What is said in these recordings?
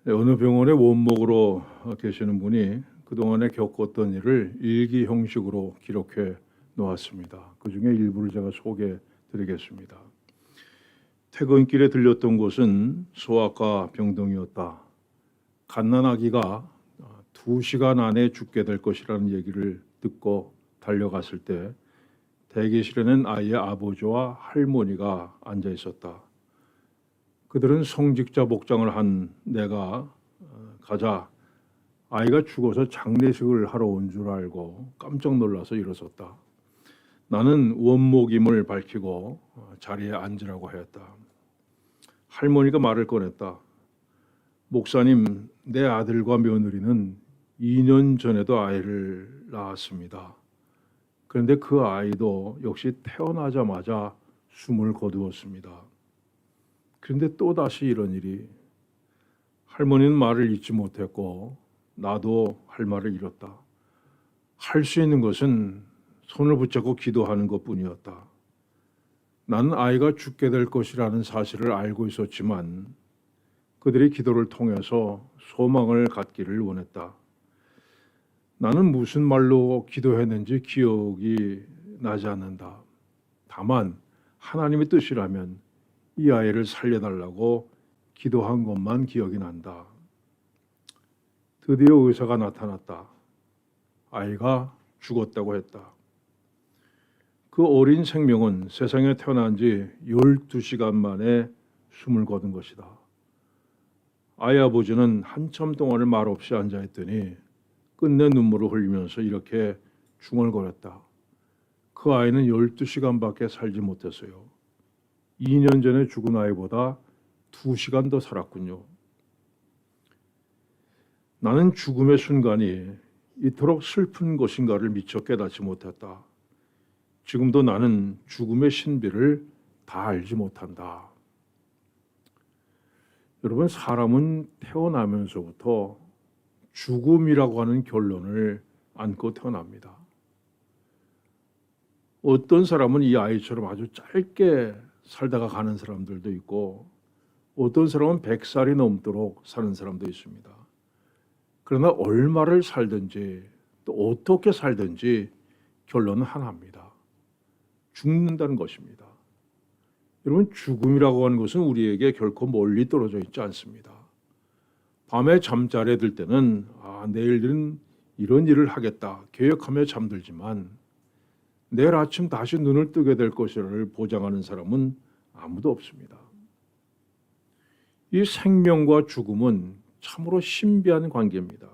어느 병원의 원목으로 계시는 분이 그동안에 겪었던 일을 일기 형식으로 기록해 놓았습니다. 그 중에 일부를 제가 소개해 드리겠습니다. 퇴근길에 들렸던 곳은 소아과 병동이었다. 갓난아기가 2시간 안에 죽게 될 것이라는 얘기를 듣고 달려갔을 때 대기실에는 아이의 아버지와 할머니가 앉아 있었다. 그들은 성직자 복장을 한 내가 가자 아이가 죽어서 장례식을 하러 온 줄 알고 깜짝 놀라서 일어섰다. 나는 원목임을 밝히고 자리에 앉으라고 하였다. 할머니가 말을 꺼냈다. 목사님, 내 아들과 며느리는 2년 전에도 아이를 낳았습니다. 그런데 그 아이도 역시 태어나자마자 숨을 거두었습니다. 그런데 또다시 이런 일이. 할머니는 말을 잇지 못했고 나도 할 말을 잃었다. 할 수 있는 것은 손을 붙잡고 기도하는 것뿐이었다. 나는 아이가 죽게 될 것이라는 사실을 알고 있었지만 그들의 기도를 통해서 소망을 갖기를 원했다. 나는 무슨 말로 기도했는지 기억이 나지 않는다. 다만 하나님의 뜻이라면 이 아이를 살려달라고 기도한 것만 기억이 난다. 드디어 의사가 나타났다. 아이가 죽었다고 했다. 그 어린 생명은 세상에 태어난 지 12시간 만에 숨을 거둔 것이다. 아이 아버지는 한참 동안을 말없이 앉아있더니 끝내 눈물을 흘리면서 이렇게 중얼거렸다. 그 아이는 12시간밖에 살지 못했어요. 2년 전에 죽은 아이보다 2시간 더 살았군요. 나는 죽음의 순간이 이토록 슬픈 것인가를 미처 깨닫지 못했다. 지금도 나는 죽음의 신비를 다 알지 못한다. 여러분, 사람은 태어나면서부터 죽음이라고 하는 결론을 안고 태어납니다. 어떤 사람은 이 아이처럼 아주 짧게 살다가 가는 사람들도 있고 어떤 사람은 100살이 넘도록 사는 사람도 있습니다. 그러나 얼마를 살든지 또 어떻게 살든지 결론은 하나입니다. 죽는다는 것입니다. 여러분, 죽음이라고 하는 것은 우리에게 결코 멀리 떨어져 있지 않습니다. 밤에 잠자리에 들 때는 내일은 이런 일을 하겠다 계획하며 잠들지만 내일 아침 다시 눈을 뜨게 될 것을 보장하는 사람은 아무도 없습니다. 이 생명과 죽음은 참으로 신비한 관계입니다.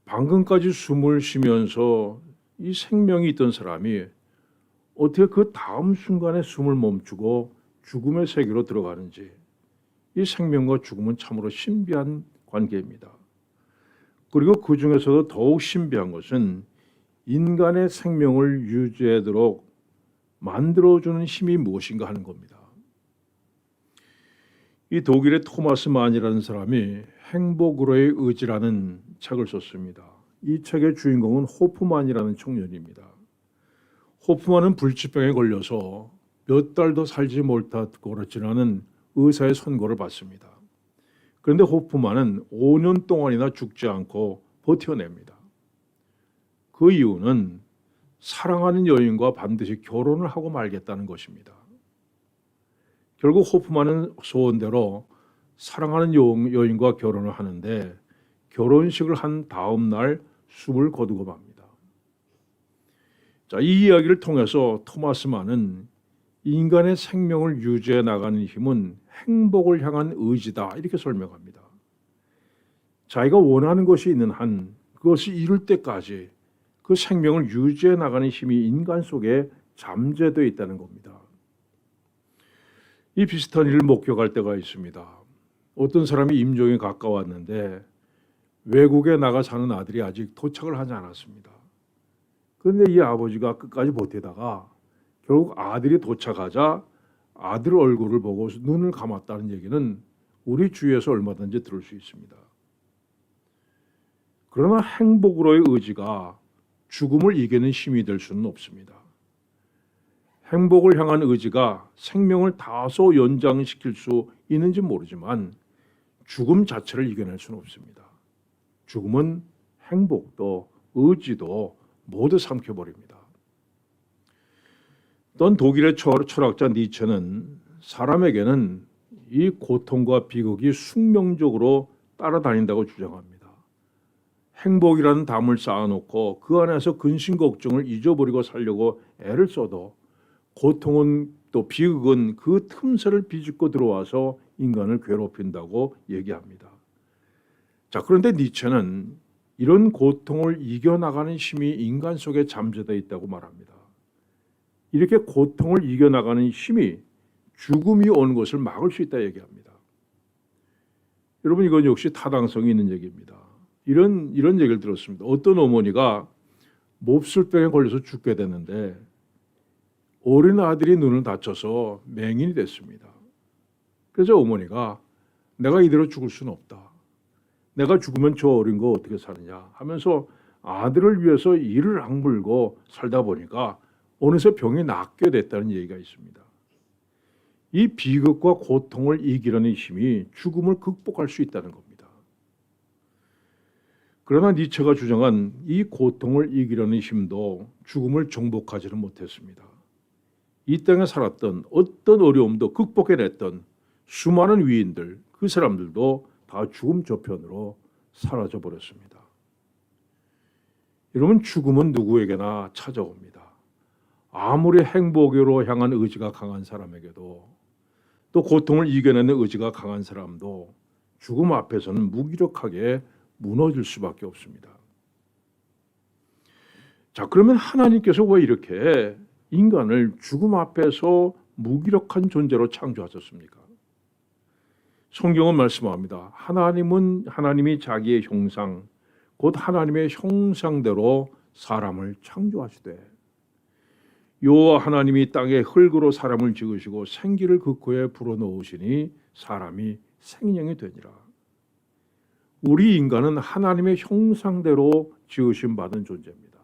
방금까지 숨을 쉬면서 이 생명이 있던 사람이 어떻게 그 다음 순간에 숨을 멈추고 죽음의 세계로 들어가는지, 이 생명과 죽음은 참으로 신비한 관계입니다. 그리고 그 중에서도 더욱 신비한 것은 인간의 생명을 유지하도록 만들어주는 힘이 무엇인가 하는 겁니다. 이 독일의 토마스 만이라는 사람이 행복으로의 의지라는 책을 썼습니다. 이 책의 주인공은 호프만이라는 청년입니다. 호프만은 불치병에 걸려서 몇 달도 살지 못하고 지나는 의사의 선고를 받습니다. 그런데 호프만은 5년 동안이나 죽지 않고 버텨냅니다. 그 이유는 사랑하는 여인과 반드시 결혼을 하고 말겠다는 것입니다. 결국 호프만은 소원대로 사랑하는 여인과 결혼을 하는데 결혼식을 한 다음 날 숨을 거두고 맙니다. 자, 이 이야기를 통해서 토마스 만은 인간의 생명을 유지해 나가는 힘은 행복을 향한 의지다 이렇게 설명합니다. 자기가 원하는 것이 있는 한 그것이 이룰 때까지 그 생명을 유지해 나가는 힘이 인간 속에 잠재되어 있다는 겁니다. 이 비슷한 일을 목격할 때가 있습니다. 어떤 사람이 임종에 가까웠는데 외국에 나가 사는 아들이 아직 도착을 하지 않았습니다. 그런데 이 아버지가 끝까지 버티다가 결국 아들이 도착하자 아들 얼굴을 보고 눈을 감았다는 얘기는 우리 주위에서 얼마든지 들을 수 있습니다. 그러나 행복으로의 의지가 죽음을 이기는 힘이 될 수는 없습니다. 행복을 향한 의지가 생명을 다소 연장시킬 수 있는지 모르지만 죽음 자체를 이겨낼 수는 없습니다. 죽음은 행복도 의지도 모두 삼켜버립니다. 또한 독일의 철학자 니체는 사람에게는 이 고통과 비극이 숙명적으로 따라다닌다고 주장합니다. 행복이라는 담을 쌓아놓고 그 안에서 근심 걱정을 잊어버리고 살려고 애를 써도 고통은 또 비극은 그 틈새를 비집고 들어와서 인간을 괴롭힌다고 얘기합니다. 자, 그런데 니체는 이런 고통을 이겨나가는 힘이 인간 속에 잠재되어 있다고 말합니다. 이렇게 고통을 이겨나가는 힘이 죽음이 오는 것을 막을 수 있다 얘기합니다. 여러분, 이건 역시 타당성이 있는 얘기입니다. 이런 얘기를 들었습니다. 어떤 어머니가 몹쓸병에 걸려서 죽게 됐는데 어린 아들이 눈을 다쳐서 맹인이 됐습니다. 그래서 어머니가 내가 이대로 죽을 수는 없다. 내가 죽으면 저 어린 거 어떻게 사느냐 하면서 아들을 위해서 이를 악물고 살다 보니까 어느새 병이 낫게 됐다는 얘기가 있습니다. 이 비극과 고통을 이기려는 힘이 죽음을 극복할 수 있다는 겁니다. 그러나 니체가 주장한 이 고통을 이기려는 힘도 죽음을 정복하지는 못했습니다. 이 땅에 살았던 어떤 어려움도 극복해냈던 수많은 위인들, 그 사람들도 다 죽음 저편으로 사라져 버렸습니다. 여러분, 죽음은 누구에게나 찾아옵니다. 아무리 행복으로 향한 의지가 강한 사람에게도 또 고통을 이겨내는 의지가 강한 사람도 죽음 앞에서는 무기력하게 무너질 수밖에 없습니다. 자, 그러면 하나님께서 왜 이렇게 인간을 죽음 앞에서 무기력한 존재로 창조하셨습니까? 성경은 말씀합니다. 하나님이 자기의 형상, 곧 하나님의 형상대로 사람을 창조하시되 여호와 하나님이 땅에 흙으로 사람을 지으시고 생기를 그 코에 불어넣으시니 사람이 생명이 되니라. 우리 인간은 하나님의 형상대로 지으심 받은 존재입니다.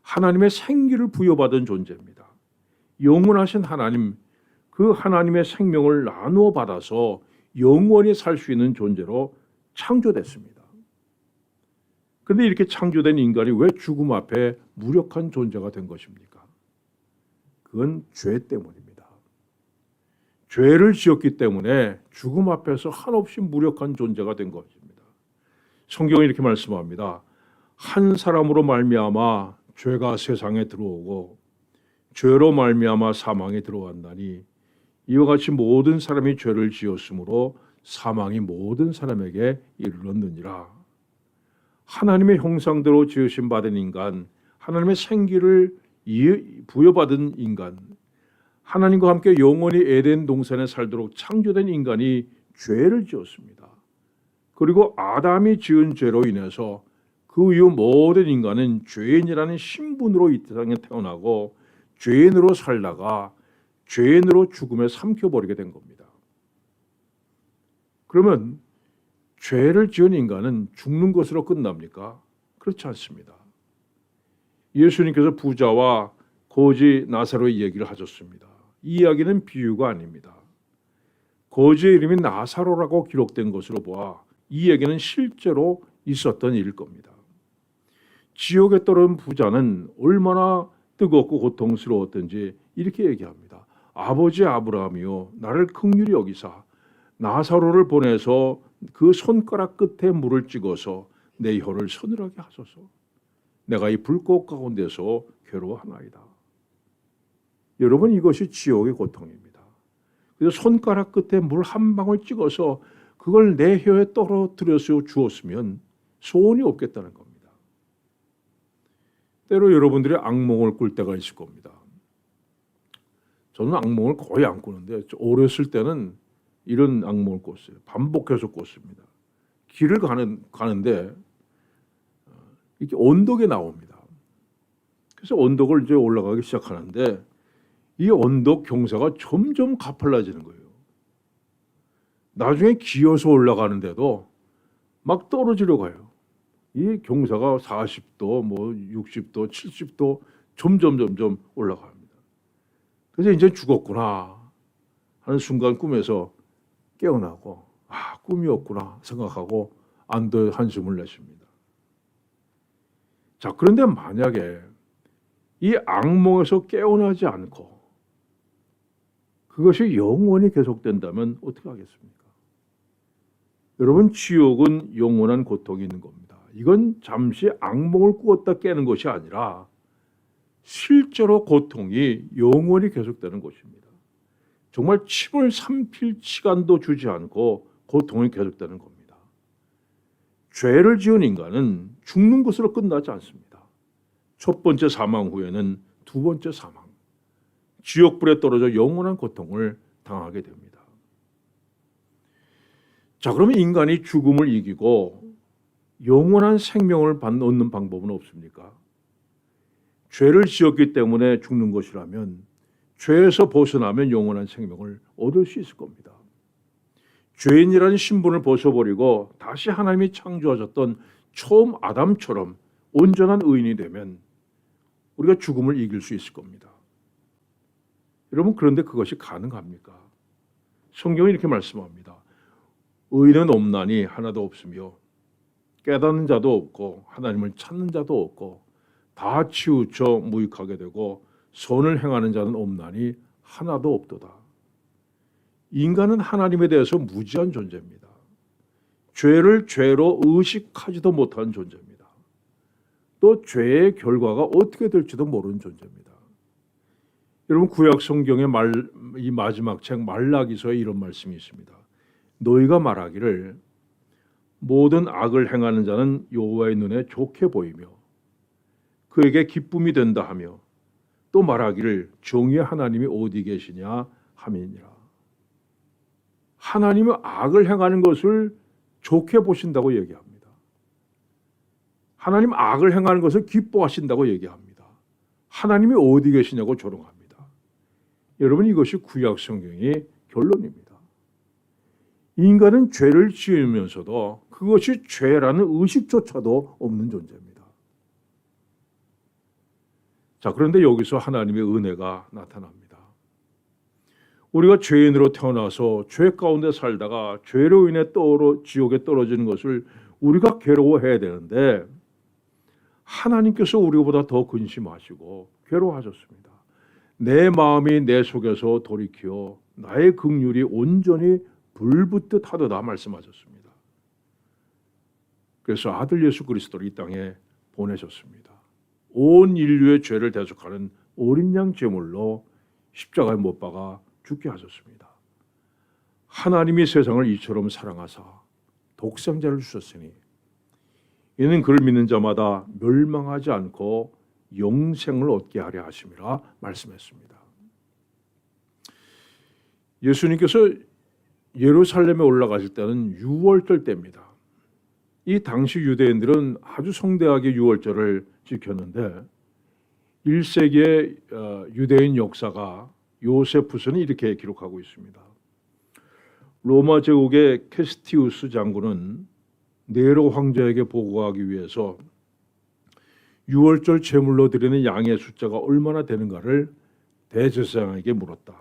하나님의 생기를 부여받은 존재입니다. 영원하신 하나님, 그 하나님의 생명을 나누어 받아서 영원히 살 수 있는 존재로 창조됐습니다. 그런데 이렇게 창조된 인간이 왜 죽음 앞에 무력한 존재가 된 것입니까? 그건 죄 때문입니다. 죄를 지었기 때문에 죽음 앞에서 한없이 무력한 존재가 된 것입니다. 성경은 이렇게 말씀합니다. 한 사람으로 말미암아 죄가 세상에 들어오고 죄로 말미암아 사망이 들어왔나니 이와 같이 모든 사람이 죄를 지었으므로 사망이 모든 사람에게 이르렀느니라. 하나님의 형상대로 지으신 받은 인간, 하나님의 생기를 부여받은 인간, 하나님과 함께 영원히 에덴 동산에 살도록 창조된 인간이 죄를 지었습니다. 그리고 아담이 지은 죄로 인해서 그 이후 모든 인간은 죄인이라는 신분으로 이 세상에 태어나고 죄인으로 살다가 죄인으로 죽음에 삼켜버리게 된 겁니다. 그러면 죄를 지은 인간은 죽는 것으로 끝납니까? 그렇지 않습니다. 예수님께서 부자와 거지 나사로의 얘기를 하셨습니다. 이 이야기는 비유가 아닙니다. 거지의 이름이 나사로라고 기록된 것으로 보아 이 얘기는 실제로 있었던 일일 겁니다. 지옥에 떨어진 부자는 얼마나 뜨겁고 고통스러웠던지 이렇게 얘기합니다. 아버지 아브라함이요, 나를 긍휼히 여기사 나사로를 보내서 그 손가락 끝에 물을 찍어서 내 혀를 서늘하게 하소서. 내가 이 불꽃 가운데서 괴로워하나이다. 여러분, 이것이 지옥의 고통입니다. 그래서 손가락 끝에 물 한 방울 찍어서 그걸 내 혀에 떨어뜨려서 주었으면 소원이 없겠다는 겁니다. 때로 여러분들이 악몽을 꿀 때가 있을 겁니다. 저는 악몽을 거의 안 꾸는데 어렸을 때는 이런 악몽을 꿨어요. 반복해서 꿨습니다. 길을 가는데 이렇게 언덕에 나옵니다. 그래서 언덕을 이제 올라가기 시작하는데 이 언덕 경사가 점점 가팔라지는 거예요. 나중에 기어서 올라가는데도 막 떨어지려 가요. 이 경사가 40도, 60도, 70도 점점 올라갑니다. 그래서 이제 죽었구나 하는 순간 꿈에서 깨어나고, 꿈이었구나 생각하고 안도의 한숨을 내쉽니다. 자, 그런데 만약에 이 악몽에서 깨어나지 않고 그것이 영원히 계속된다면 어떻게 하겠습니까? 여러분, 지옥은 영원한 고통이 있는 겁니다. 이건 잠시 악몽을 꾸었다 깨는 것이 아니라 실제로 고통이 영원히 계속되는 것입니다. 정말 침을 삼킬 시간도 주지 않고 고통이 계속되는 겁니다. 죄를 지은 인간은 죽는 것으로 끝나지 않습니다. 첫 번째 사망 후에는 두 번째 사망, 지옥불에 떨어져 영원한 고통을 당하게 됩니다. 자, 그러면 인간이 죽음을 이기고 영원한 생명을 얻는 방법은 없습니까? 죄를 지었기 때문에 죽는 것이라면 죄에서 벗어나면 영원한 생명을 얻을 수 있을 겁니다. 죄인이라는 신분을 벗어버리고 다시 하나님이 창조하셨던 처음 아담처럼 온전한 의인이 되면 우리가 죽음을 이길 수 있을 겁니다. 여러분, 그런데 그것이 가능합니까? 성경이 이렇게 말씀합니다. 의인은 없나니 하나도 없으며 깨닫는 자도 없고 하나님을 찾는 자도 없고 다 치우쳐 무익하게 되고 선을 행하는 자는 없나니 하나도 없도다. 인간은 하나님에 대해서 무지한 존재입니다. 죄를 죄로 의식하지도 못하는 존재입니다. 또 죄의 결과가 어떻게 될지도 모르는 존재입니다. 여러분, 구약 성경의 이 마지막 책 말라기서에 이런 말씀이 있습니다. 너희가 말하기를 모든 악을 행하는 자는 여호와의 눈에 좋게 보이며 그에게 기쁨이 된다 하며 또 말하기를 정의의 하나님이 어디 계시냐 함이니라. 하나님은 악을 행하는 것을 좋게 보신다고 얘기합니다. 하나님 악을 행하는 것을 기뻐하신다고 얘기합니다. 하나님이 어디 계시냐고 조롱합니다. 여러분, 이것이 구약 성경의 결론입니다. 인간은 죄를 지으면서도 그것이 죄라는 의식조차도 없는 존재입니다. 자, 그런데 여기서 하나님의 은혜가 나타납니다. 우리가 죄인으로 태어나서 죄 가운데 살다가 죄로 인해 지옥에 떨어지는 것을 우리가 괴로워해야 되는데 하나님께서 우리보다 더 근심하시고 괴로워하셨습니다. 내 마음이 내 속에서 돌이켜 나의 긍휼이 온전히 불붙듯 하도다 말씀하셨습니다. 그래서 아들 예수 그리스도를 이 땅에 보내셨습니다. 온 인류의 죄를 대속하는 어린 양 제물로 십자가에 못 박아 죽게 하셨습니다. 하나님이 세상을 이처럼 사랑하사 독생자를 주셨으니 이는 그를 믿는 자마다 멸망하지 않고 영생을 얻게 하려 하심이라 말씀했습니다. 예수님께서 예루살렘에 올라가실 때는 유월절 때입니다. 이 당시 유대인들은 아주 성대하게 유월절을 지켰는데 1세기의 유대인 역사가 요세푸스는 이렇게 기록하고 있습니다. 로마 제국의 캐스티우스 장군은 네로 황제에게 보고하기 위해서 유월절 제물로 드리는 양의 숫자가 얼마나 되는가를 대제사장에게 물었다.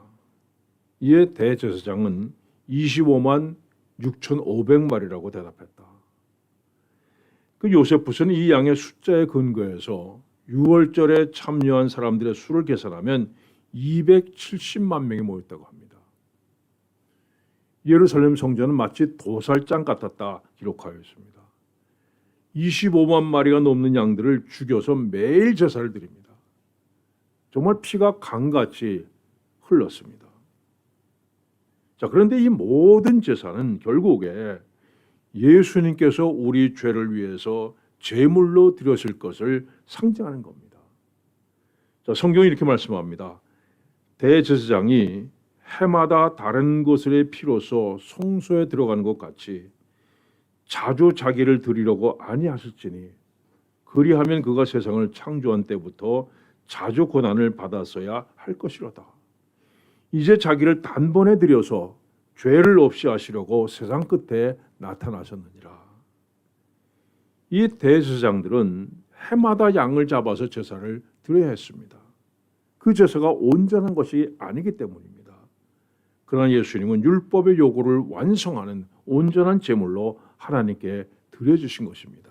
이에 대제사장은 25만 6,500마리라고 대답했다. 그 요세푸스는 이 양의 숫자에 근거해서 유월절에 참여한 사람들의 수를 계산하면 270만 명이 모였다고 합니다. 예루살렘 성전은 마치 도살장 같았다 기록하여 있습니다. 25만 마리가 넘는 양들을 죽여서 매일 제사를 드립니다. 정말 피가 강같이 흘렀습니다. 자, 그런데 이 모든 제사는 결국에 예수님께서 우리 죄를 위해서 제물로 드렸을 것을 상징하는 겁니다. 자, 성경이 이렇게 말씀합니다. 대제사장이 해마다 다른 것의 피로서 성소에 들어가는 것 같이 자주 자기를 드리려고 아니하실지니 그리하면 그가 세상을 창조한 때부터 자주 고난을 받았어야 할 것이로다. 이제 자기를 단번에 드려서 죄를 없이 하시려고 세상 끝에 나타나셨느니라. 이 대제사장들은 해마다 양을 잡아서 제사를 드려야 했습니다. 그 제사가 온전한 것이 아니기 때문입니다. 그러나 예수님은 율법의 요구를 완성하는 온전한 제물로 하나님께 드려주신 것입니다.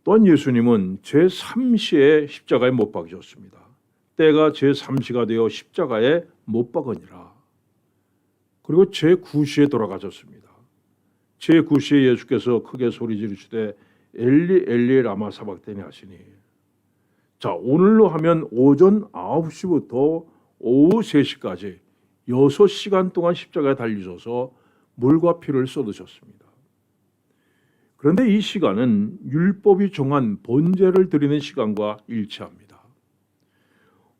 또한 예수님은 제3시에 십자가에 못 박으셨습니다. 때가 제3시가 되어 십자가에 못 박으니라. 그리고 제9시에 돌아가셨습니다. 제9시에 예수께서 크게 소리 지르시되 엘리 엘리 라마 사박다니 하시니, 자, 오늘로 하면 오전 9시부터 오후 3시까지 6시간 동안 십자가에 달리셔서 물과 피를 쏟으셨습니다. 그런데 이 시간은 율법이 정한 번제를 드리는 시간과 일치합니다.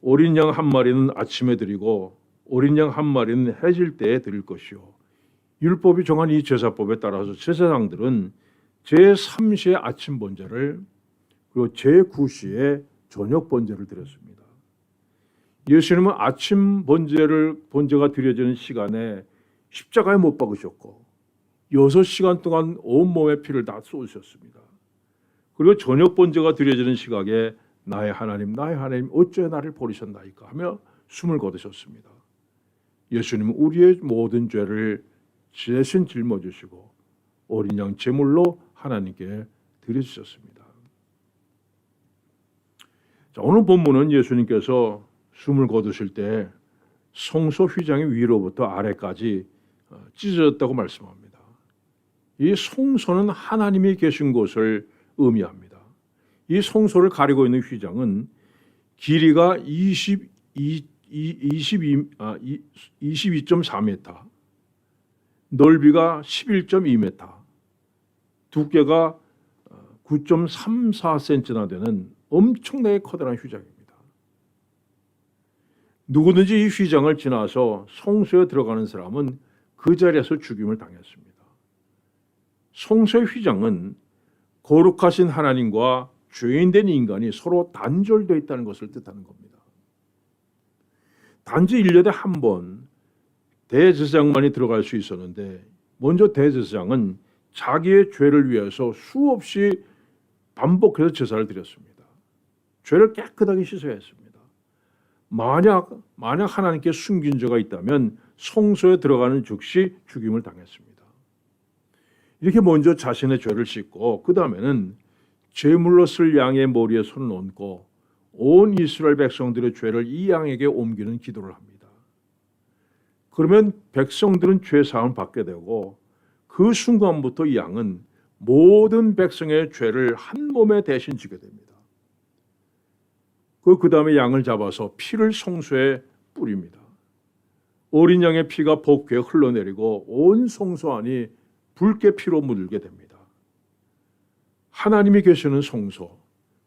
어린 양 한 마리는 아침에 드리고 어린 양 한 마리는 해질 때에 드릴 것이요, 율법이 정한 이 제사법에 따라서 제사장들은 제3시에 아침 번제를, 그리고 제9시에 저녁 번제를 드렸습니다. 예수님은 아침 번제가 드려지는 시간에 십자가에 못 박으셨고 6시간 동안 온몸에 피를 다 쏟으셨습니다. 그리고 저녁 번제가 드려지는 시각에 나의 하나님 어찌 나를 버리셨나이까 하며 숨을 거두셨습니다. 예수님은 우리의 모든 죄를 대신 짊어지시고 어린 양 제물로 하나님께 드려주셨습니다. 자, 오늘 본문은 예수님께서 숨을 거두실 때 성소 휘장이 위로부터 아래까지 찢어졌다고 말씀합니다. 이 성소는 하나님이 계신 곳을 의미합니다. 이 성소를 가리고 있는 휘장은 길이가 22.4m, 넓이가 11.2m, 두께가 9.34cm나 되는 엄청나게 커다란 휘장입니다. 누구든지 이 휘장을 지나서 성소에 들어가는 사람은 그 자리에서 죽임을 당했습니다. 성소의 휘장은 거룩하신 하나님과 죄인된 인간이 서로 단절되어 있다는 것을 뜻하는 겁니다. 단지 1년에 한 번 대제사장만이 들어갈 수 있었는데, 먼저 대제사장은 자기의 죄를 위해서 수없이 반복해서 제사를 드렸습니다. 죄를 깨끗하게 씻어야 했습니다. 만약 하나님께 숨긴 죄가 있다면 성소에 들어가는 즉시 죽임을 당했습니다. 이렇게 먼저 자신의 죄를 씻고 그 다음에는 제물로 쓸 양의 머리에 손을 얹고 온 이스라엘 백성들의 죄를 이 양에게 옮기는 기도를 합니다. 그러면 백성들은 죄 사함을 받게 되고 그 순간부터 이 양은 모든 백성의 죄를 한 몸에 대신 지게 됩니다. 그 다음에 양을 잡아서 피를 성소에 뿌립니다. 어린 양의 피가 복귀에 흘러내리고 온 성소 안이 붉게 피로 물들게 됩니다. 하나님이 계시는 성소,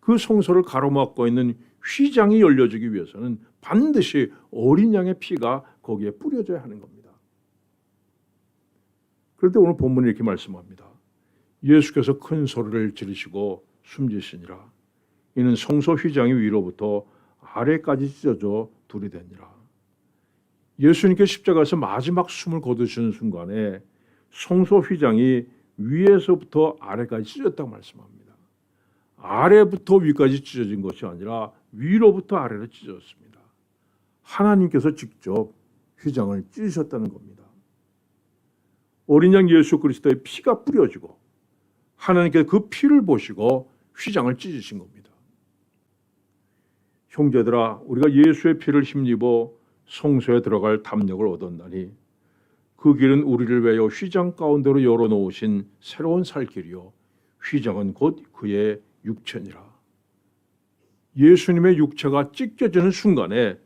그 성소를 가로막고 있는 휘장이 열려지기 위해서는 반드시 어린 양의 피가 거기에 뿌려져야 하는 겁니다. 그런데 오늘 본문이 이렇게 말씀합니다. 예수께서 큰 소리를 지르시고 숨지시니라. 이는 성소 휘장이 위로부터 아래까지 찢어져 둘이 되니라. 예수님께 십자가에서 마지막 숨을 거두시는 순간에 성소 휘장이 위에서부터 아래까지 찢어졌다고 말씀합니다. 아래부터 위까지 찢어진 것이 아니라 위로부터 아래로 찢어졌습니다. 하나님께서 직접 휘장을 찢으셨다는 겁니다. 어린 양 예수 그리스도의 피가 뿌려지고 하나님께서 그 피를 보시고 휘장을 찢으신 겁니다. 형제들아, 우리가 예수의 피를 힘입어 성소에 들어갈 담력을 얻었나니 그 길은 우리를 위하여 휘장 가운데로 열어놓으신 새로운 살 길이요, 휘장은 곧 그의 육체니라. 예수님의 육체가 찢겨지는 순간에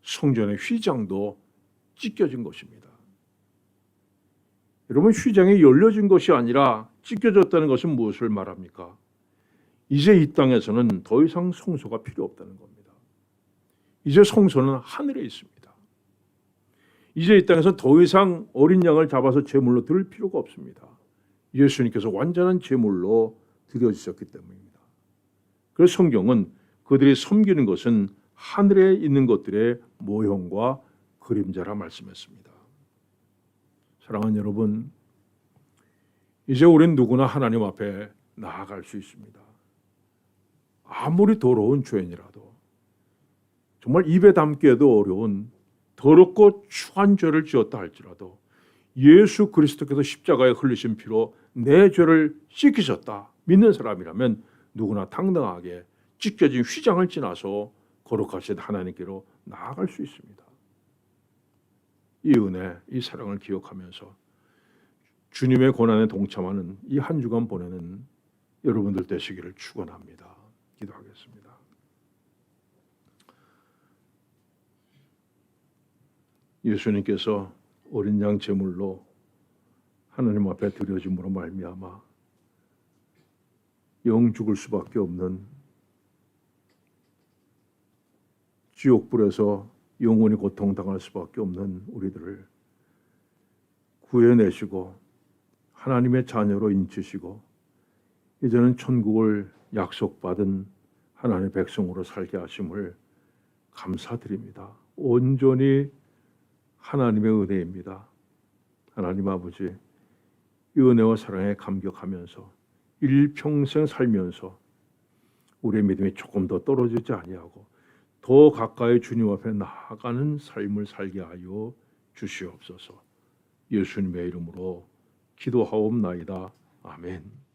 성전의 휘장도 찢겨진 것입니다. 여러분, 휘장이 열려진 것이 아니라 찢겨졌다는 것은 무엇을 말합니까? 이제 이 땅에서는 더 이상 성소가 필요 없다는 겁니다. 이제 성소는 하늘에 있습니다. 이제 이 땅에서 더 이상 어린 양을 잡아서 제물로 드릴 필요가 없습니다. 예수님께서 완전한 제물로 드려주셨기 때문입니다. 그래서 성경은 그들이 섬기는 것은 하늘에 있는 것들의 모형과 그림자라 말씀했습니다. 사랑하는 여러분, 이제 우리는 누구나 하나님 앞에 나아갈 수 있습니다. 아무리 더러운 죄인이라도, 정말 입에 담기에도 어려운 더럽고 추한 죄를 지었다 할지라도 예수 그리스도께서 십자가에 흘리신 피로 내 죄를 씻기셨다 믿는 사람이라면 누구나 당당하게 찢겨진 휘장을 지나서 거룩하신 하나님께로 나아갈 수 있습니다. 이 은혜, 이 사랑을 기억하면서 주님의 고난에 동참하는 이 한 주간 보내는 여러분들 되시기를 축원합니다. 기도하겠습니다. 예수님께서 어린 양 제물로 하나님 앞에 드려짐으로 말미암아 영 죽을 수밖에 없는 지옥불에서 영원히 고통당할 수밖에 없는 우리들을 구해내시고 하나님의 자녀로 인치시고 이제는 천국을 약속받은 하나님의 백성으로 살게 하심을 감사드립니다. 온전히 하나님의 은혜입니다. 하나님 아버지, 이 은혜와 사랑에 감격하면서 일평생 살면서 우리의 믿음이 조금 더 떨어지지 아니하고 더 가까이 주님 앞에 나아가는 삶을 살게 하여 주시옵소서. 예수님의 이름으로 기도하옵나이다. 아멘.